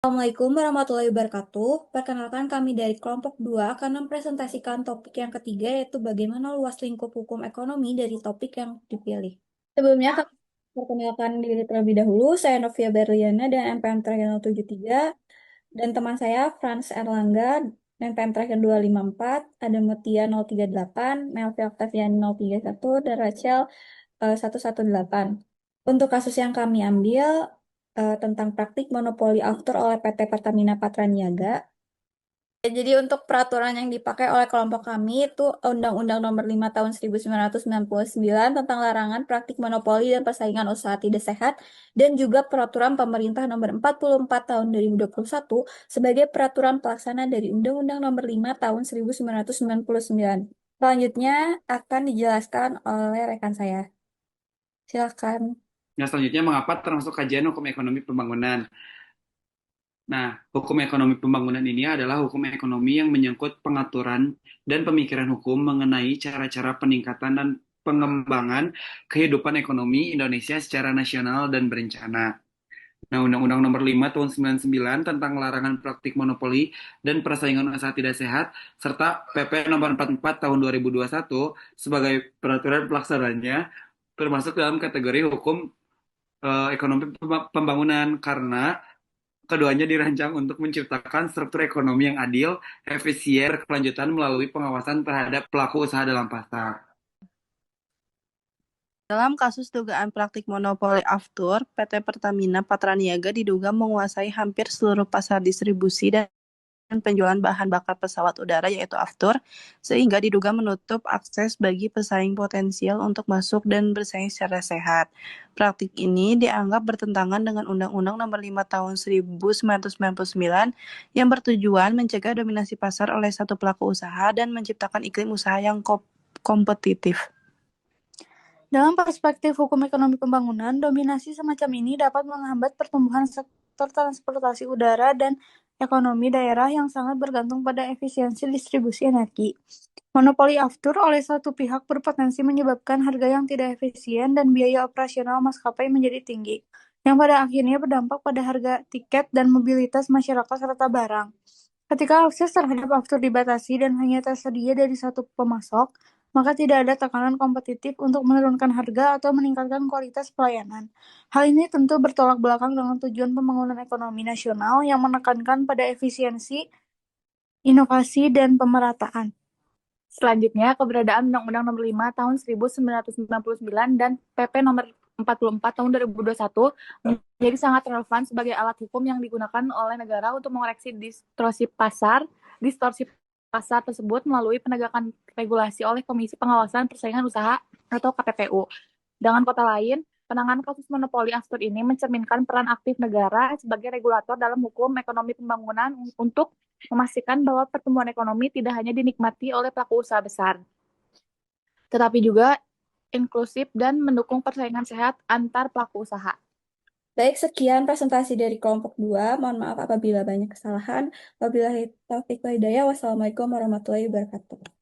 Assalamualaikum warahmatullahi wabarakatuh. Perkenalkan kami dari kelompok 2 akan mempresentasikan topik yang ketiga yaitu bagaimana luas lingkup hukum ekonomi dari topik yang dipilih. Sebelumnya kami perkenalkan diri terlebih dahulu. Saya Novia Berliana dan NPM terakhir 073 dan teman saya Franz Erlangga NPM terakhir 254, ada Mutia 038, Melvi Oktaviani 031 dan Rachel 118. Untuk kasus yang kami ambil tentang praktik monopoli aftur oleh PT Pertamina Patraniaga. Jadi untuk peraturan yang dipakai oleh kelompok kami itu Undang-Undang Nomor 5 Tahun 1999 tentang larangan praktik monopoli dan persaingan usaha tidak sehat dan juga Peraturan Pemerintah Nomor 44 Tahun 2021 sebagai peraturan pelaksana dari Undang-Undang Nomor 5 Tahun 1999. Selanjutnya akan dijelaskan oleh rekan saya. Silakan. Nah, selanjutnya mengapa termasuk kajian hukum ekonomi pembangunan? Nah, hukum ekonomi pembangunan ini adalah hukum ekonomi yang menyangkut pengaturan dan pemikiran hukum mengenai cara-cara peningkatan dan pengembangan kehidupan ekonomi Indonesia secara nasional dan berencana. Nah, Undang-Undang Nomor 5 Tahun 99 tentang larangan praktik monopoli dan persaingan usaha tidak sehat, serta PP Nomor 44 Tahun 2021 sebagai peraturan pelaksananya, termasuk dalam kategori hukum ekonomi pembangunan karena keduanya dirancang untuk menciptakan struktur ekonomi yang adil, efisien, berkelanjutan melalui pengawasan terhadap pelaku usaha dalam pasar. Dalam kasus dugaan praktik monopoli aftur, PT Pertamina Patraniaga diduga menguasai hampir seluruh pasar distribusi dan penjualan bahan bakar pesawat udara yaitu aftur, sehingga diduga menutup akses bagi pesaing potensial untuk masuk dan bersaing secara sehat. Praktik ini dianggap bertentangan dengan Undang-Undang Nomor 5 Tahun 1999 yang bertujuan mencegah dominasi pasar oleh satu pelaku usaha dan menciptakan iklim usaha yang kompetitif. Dalam perspektif hukum ekonomi pembangunan, dominasi semacam ini dapat menghambat pertumbuhan sektor transportasi udara dan ekonomi daerah yang sangat bergantung pada efisiensi distribusi energi. Monopoli aftur oleh satu pihak berpotensi menyebabkan harga yang tidak efisien dan biaya operasional maskapai menjadi tinggi, yang pada akhirnya berdampak pada harga tiket dan mobilitas masyarakat serta barang. Ketika akses terhadap aftur dibatasi dan hanya tersedia dari satu pemasok, maka tidak ada tekanan kompetitif untuk menurunkan harga atau meningkatkan kualitas pelayanan. Hal ini tentu bertolak belakang dengan tujuan pembangunan ekonomi nasional yang menekankan pada efisiensi, inovasi, dan pemerataan. Selanjutnya, keberadaan Undang-Undang Nomor 5 Tahun 1999 dan PP Nomor 44 Tahun 2021 menjadi sangat relevan sebagai alat hukum yang digunakan oleh negara untuk mengoreksi distorsi pasar tersebut melalui penegakan regulasi oleh Komisi Pengawasan Persaingan Usaha atau KPPU. Dengan kata lain, penanganan kasus monopoli aftur ini mencerminkan peran aktif negara sebagai regulator dalam hukum ekonomi pembangunan untuk memastikan bahwa pertumbuhan ekonomi tidak hanya dinikmati oleh pelaku usaha besar, tetapi juga inklusif dan mendukung persaingan sehat antar pelaku usaha. Baik, sekian presentasi dari kelompok 2. Mohon maaf apabila banyak kesalahan. Wabillahi taufiq wal hidayah. Wassalamualaikum warahmatullahi wabarakatuh.